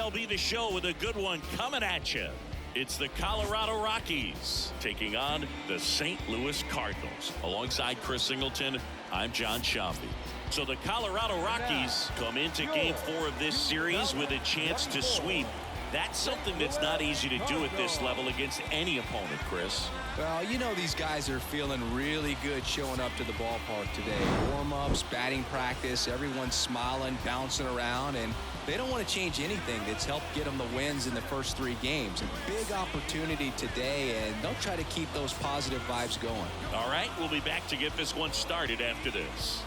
MLB The Show with a good one coming at you. It's the Colorado Rockies taking on the St. Louis Cardinals. Alongside Chris Singleton, I'm John Shambi. So the Colorado Rockies come into Game 4 of this series with a chance to sweep. That's something that's not easy to do at this level against any opponent, Chris. Well, you know these guys are feeling really good showing up to the ballpark today. Warm-ups, batting practice, everyone's smiling, bouncing around, and they don't want to change anything that's helped get them the wins in the first 3 games. A big opportunity today, and they'll try to keep those positive vibes going. All right, we'll be back to get this one started after this.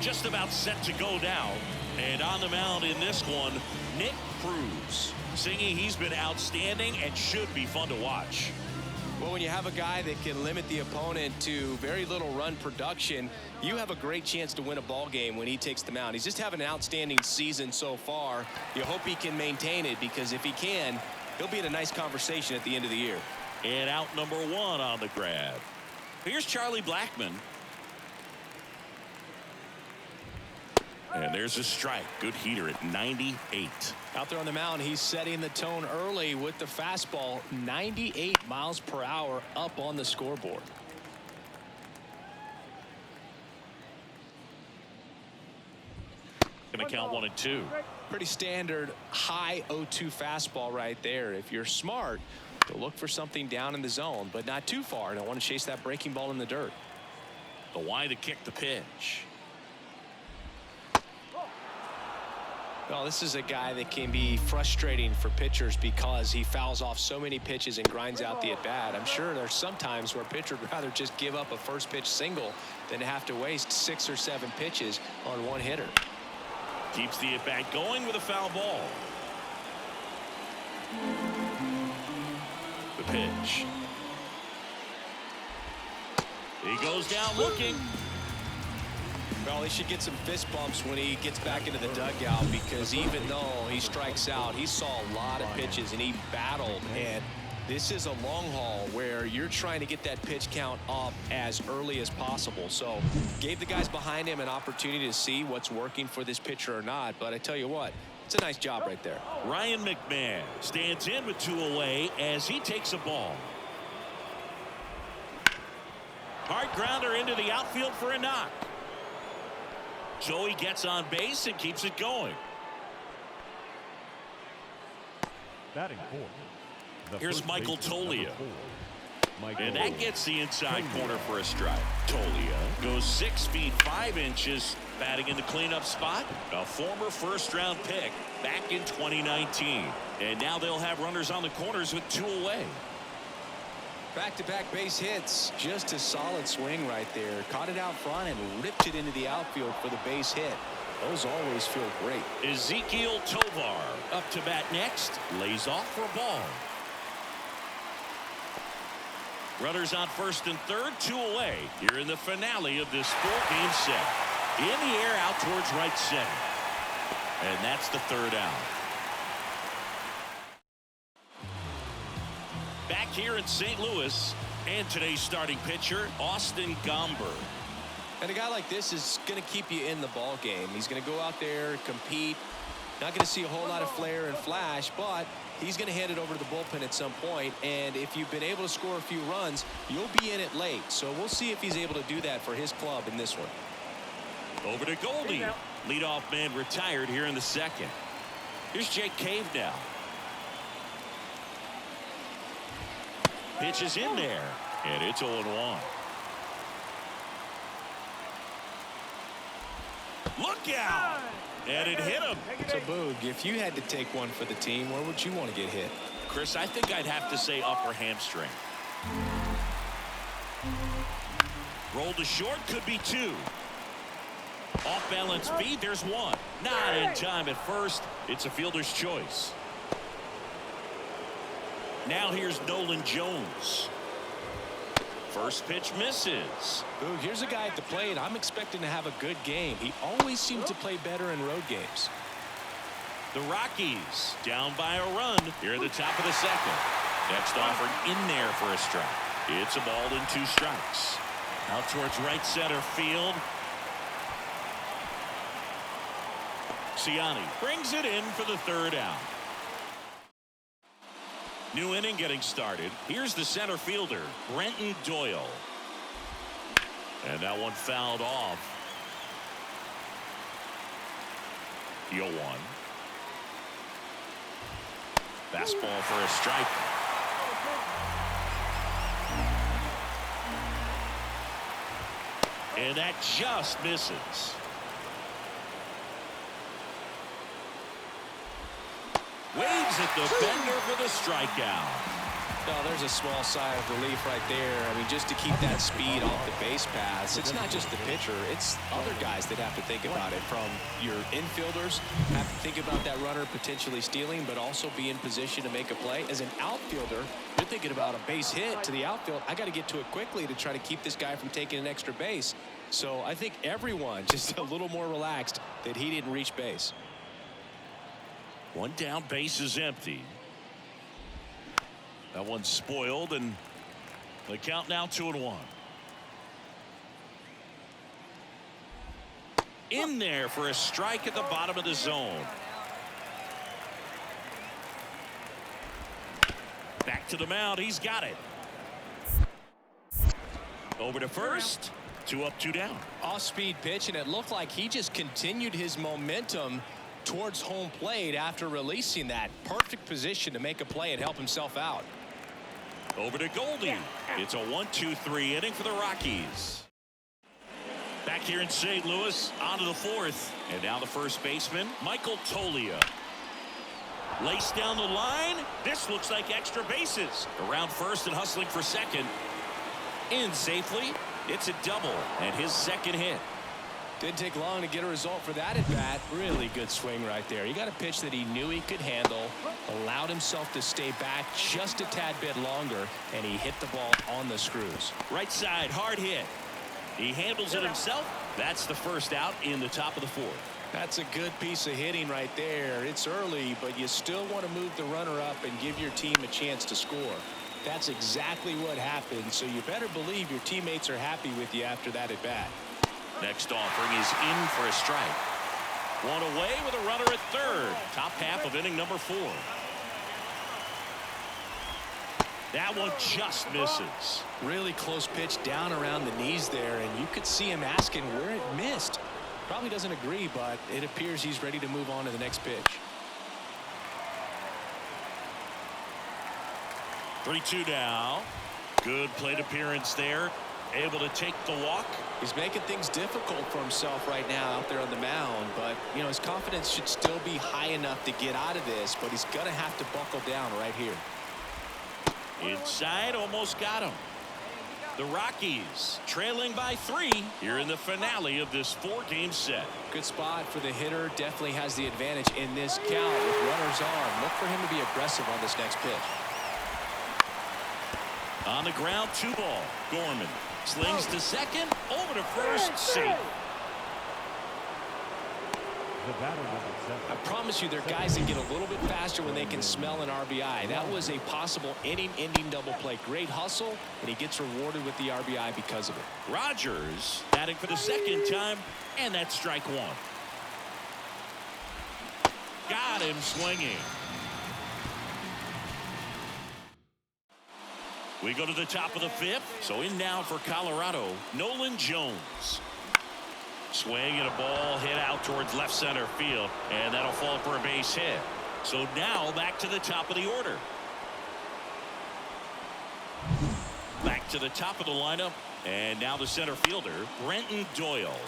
Just about set to go now. And on the mound in this one, Nick Cruz. Singing, he's been outstanding and should be fun to watch. Well, when you have a guy that can limit the opponent to very little run production, you have a great chance to win a ball game when he takes the mound. He's just having an outstanding season so far. You hope he can maintain it, because if he can, he'll be in a nice conversation at the end of the year. And out number 1 on the grab. Here's Charlie Blackmon. And there's a strike. Good heater at 98. Out there on the mound, he's setting the tone early with the fastball. 98 miles per hour up on the scoreboard. Gonna count 1 and 2. Pretty standard high 0-2 fastball right there. If you're smart, you'll look for something down in the zone, but not too far. Don't want to chase that breaking ball in the dirt. The wide to kick the pitch. Well, this is a guy that can be frustrating for pitchers because he fouls off so many pitches and grinds out the at-bat. I'm sure there's some times where a pitcher would rather just give up a first pitch single than have to waste 6 or 7 pitches on one hitter. Keeps the at-bat going with a foul ball. The pitch. He goes down looking. Well, he should get some fist bumps when he gets back into the dugout, because even though he strikes out, he saw a lot of pitches and he battled. And this is a long haul where you're trying to get that pitch count up as early as possible. So gave the guys behind him an opportunity to see what's working for this pitcher or not. But I tell you what, it's a nice job right there. Ryan McMahon stands in with 2 away as he takes a ball. Hard grounder into the outfield for a knock. So he gets on base and keeps it going. Batting 4. Here's Michael Toglia. And that gets the inside corner for a strike. Toglia goes 6 feet 5 inches, batting in the cleanup spot. A former first-round pick back in 2019. And now they'll have runners on the corners with 2 away. Back-to-back base hits. Just a solid swing right there. Caught it out front and ripped it into the outfield for the base hit. Those always feel great. Ezekiel Tovar up to bat next. Lays off for a ball. Runners on first and third, 2 away here in the finale of this 4-game set. In the air out towards right center. And that's the 3rd out. Back here in St. Louis, and today's starting pitcher, Austin Gomber. And a guy like this is going to keep you in the ball game. He's going to go out there, compete. Not going to see a whole lot of flair and flash, but he's going to hand it over to the bullpen at some point. And if you've been able to score a few runs, you'll be in it late. So we'll see if he's able to do that for his club in this one. Over to Goldie. Leadoff man retired here in the 2nd. Here's Jake Cave now. Pitch is in there, and it's 0-1. Look out! And it hit him. So, Boog, if you had to take one for the team, where would you want to get hit? Chris, I think I'd have to say upper hamstring. Roll to short, could be 2. Off balance feed, there's 1. Not in time at first. It's a fielder's choice. Now here's Nolan Jones. First pitch misses. Ooh, here's a guy at the plate. I'm expecting to have a good game. He always seems to play better in road games. The Rockies down by a run here at the top of the 2nd. Next offered in there for a strike. It's a ball and 2 strikes. Out towards right center field. Marciani brings it in for the third out. New inning getting started. Here's the center fielder, Brenton Doyle. And that one fouled off. 0-1. Fastball for a strike. And that just misses. Waves at the bender for the strikeout. Oh, there's a small sigh of relief right there. I mean, just to keep that speed off the base paths. It's not just the pitcher. It's other guys that have to think about it. From your infielders, have to think about that runner potentially stealing, but also be in position to make a play. As an outfielder, you're thinking about a base hit to the outfield. I got to get to it quickly to try to keep this guy from taking an extra base. So I think everyone just a little more relaxed that he didn't reach base. One down, base is empty. That one's spoiled, and the count now 2-1. In there for a strike at the bottom of the zone. Back to the mound. He's got it. Over to first. 2 up, 2 down. Off-speed pitch, and it looked like he just continued his momentum towards home plate after releasing that. Perfect position to make a play and help himself out. Over to Goldie. It's a 1-2-3 inning for the Rockies. Back here in St. Louis, on to the fourth. And now the first baseman, Michael Toglia. Laced down the line. This looks like extra bases. Around first and hustling for second. In safely. It's a double and his second hit. Didn't take long to get a result for that at bat. Really good swing right there. He got a pitch that he knew he could handle, allowed himself to stay back just a tad bit longer, and he hit the ball on the screws. Right side, hard hit. He handles it himself. That's the first out in the top of the fourth. That's a good piece of hitting right there. It's early, but you still want to move the runner up and give your team a chance to score. That's exactly what happened, so you better believe your teammates are happy with you after that at bat. Next offering is in for a strike. One away with a runner at third. Top half of inning number 4. That one just misses. Really close pitch down around the knees there, and you could see him asking where it missed. Probably doesn't agree, but it appears he's ready to move on to the next pitch. 3-2 now. Good plate appearance there. Able to take the walk. He's making things difficult for himself right now out there on the mound, but you know his confidence should still be high enough to get out of this, but he's gonna have to buckle down right here. Inside, almost got him. The Rockies trailing by 3 here in the finale of this 4-game set. Good spot for the hitter. Definitely has the advantage in this count with runners on. Look for him to be aggressive on this next pitch. On the ground, 2 ball. Gorman slings to second, over to first, safe. The batter number 7. I promise you, there are guys that get a little bit faster when they can smell an RBI. That was a possible inning-ending double play. Great hustle, and he gets rewarded with the RBI because of it. Rogers batting for the second time, and that's strike 1. Got him swinging. We go to the top of the 5th. So in now for Colorado, Nolan Jones. Swing and a ball hit out towards left center field, and that'll fall for a base hit. So now back to the top of the order. Back to the top of the lineup, and now the center fielder, Brenton Doyle.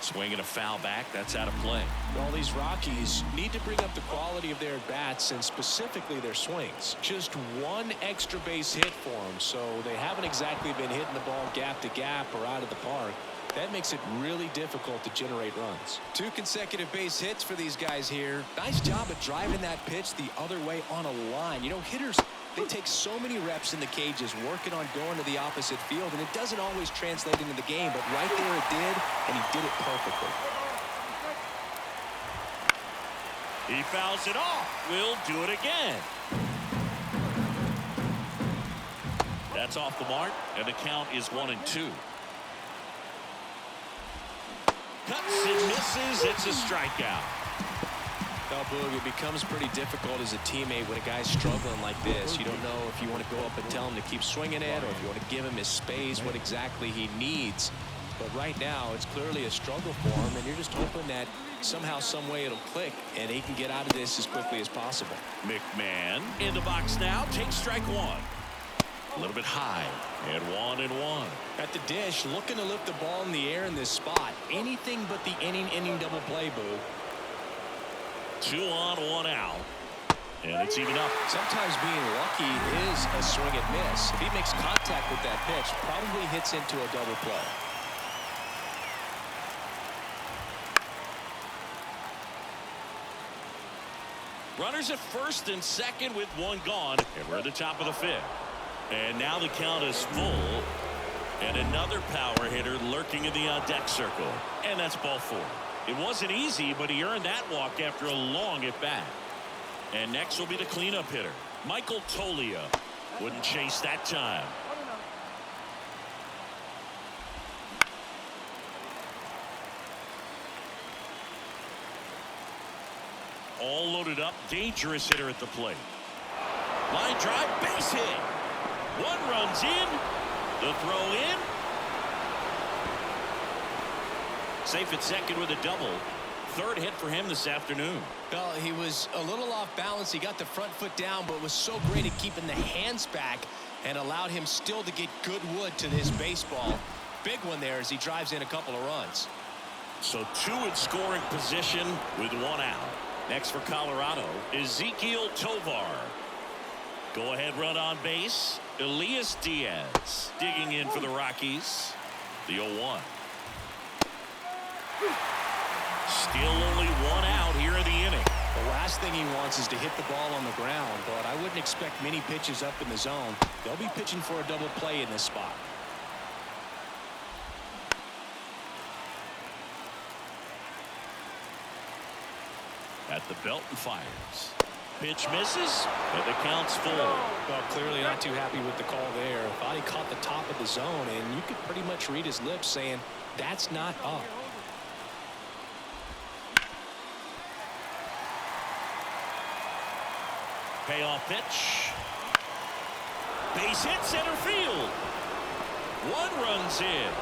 Swing and a foul back. That's out of play. Well, these Rockies need to bring up the quality of their at-bats and specifically their swings. Just one extra base hit for them, so they haven't exactly been hitting the ball gap to gap or out of the park. That makes it really difficult to generate runs. 2 consecutive base hits for these guys here. Nice job of driving that pitch the other way on a line. You know, hitters, they take so many reps in the cages working on going to the opposite field, and it doesn't always translate into the game, but right there it did, and he did it perfectly. He fouls it off. We'll do it again. That's off the mark, and the count is 1-2. Cuts and misses. It's a strikeout. Well, Boog, it becomes pretty difficult as a teammate when a guy's struggling like this. You don't know if you want to go up and tell him to keep swinging it, or if you want to give him his space, what exactly he needs. But right now, it's clearly a struggle for him, and you're just hoping that somehow, some way it'll click, and he can get out of this as quickly as possible. McMahon in the box now, takes strike one. A little bit high, and 1-1. At the dish, looking to lift the ball in the air in this spot. Anything but the inning double play, Boog. 2 on, 1 out. And it's even up. Sometimes being lucky is a swing and miss. If he makes contact with that pitch, probably hits into a double play. Runners at first and second with 1 gone. And we're at the top of the 5th. And now the count is full. And another power hitter lurking in the on-deck circle. And that's ball 4. It wasn't easy, but he earned that walk after a long at-bat. And next will be the cleanup hitter, Michael Toglia. Wouldn't chase that time. All loaded up, dangerous hitter at the plate. Line drive, base hit. 1 runs in. The throw in. Safe at second with a double. 3rd hit for him this afternoon. Well, he was a little off balance. He got the front foot down, but was so great at keeping the hands back and allowed him still to get good wood to this baseball. Big one there as he drives in a couple of runs. So 2 in scoring position with 1 out. Next for Colorado, Ezequiel Tovar. Go ahead run on base. Elias Diaz digging in for the Rockies. The 0-1. Still only 1 out here in the inning. The last thing he wants is to hit the ball on the ground, but I wouldn't expect many pitches up in the zone. They'll be pitching for a double play in this spot. At the belt and fires. Pitch misses, and the count's full. Well, clearly not too happy with the call there. Thought he caught the top of the zone, and you could pretty much read his lips saying, that's not up. Payoff pitch. Base hit center field. 1 runs in.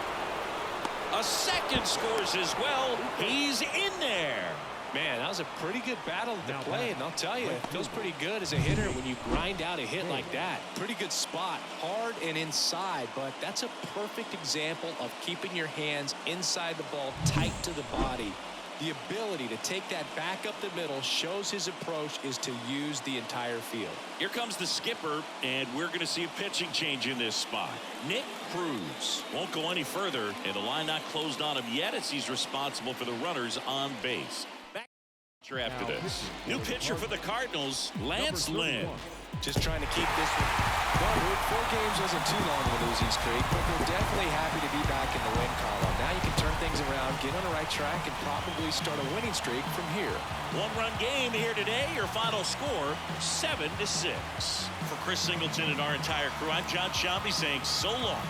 A second scores as well. He's in there. Man, that was a pretty good battle to play, and I'll tell you, it feels pretty good as a hitter when you grind out a hit like that. Pretty good spot, hard and inside, but that's a perfect example of keeping your hands inside the ball tight to the body. The ability to take that back up the middle shows his approach is to use the entire field. Here comes the skipper, and we're going to see a pitching change in this spot. Nick Cruz won't go any further, and the line not closed on him yet as he's responsible for the runners on base. Back after this. New pitcher for the Cardinals, Lance Lynn. Just trying to keep this one. Well, 4 games wasn't too long of a losing streak, but they're definitely happy to be back in the win column. Now you can turn things around, get on the right track, and probably start a winning streak from here. 1-run game here today. Your final score, 7-6. For Chris Singleton and our entire crew, I'm John Shambi saying so long.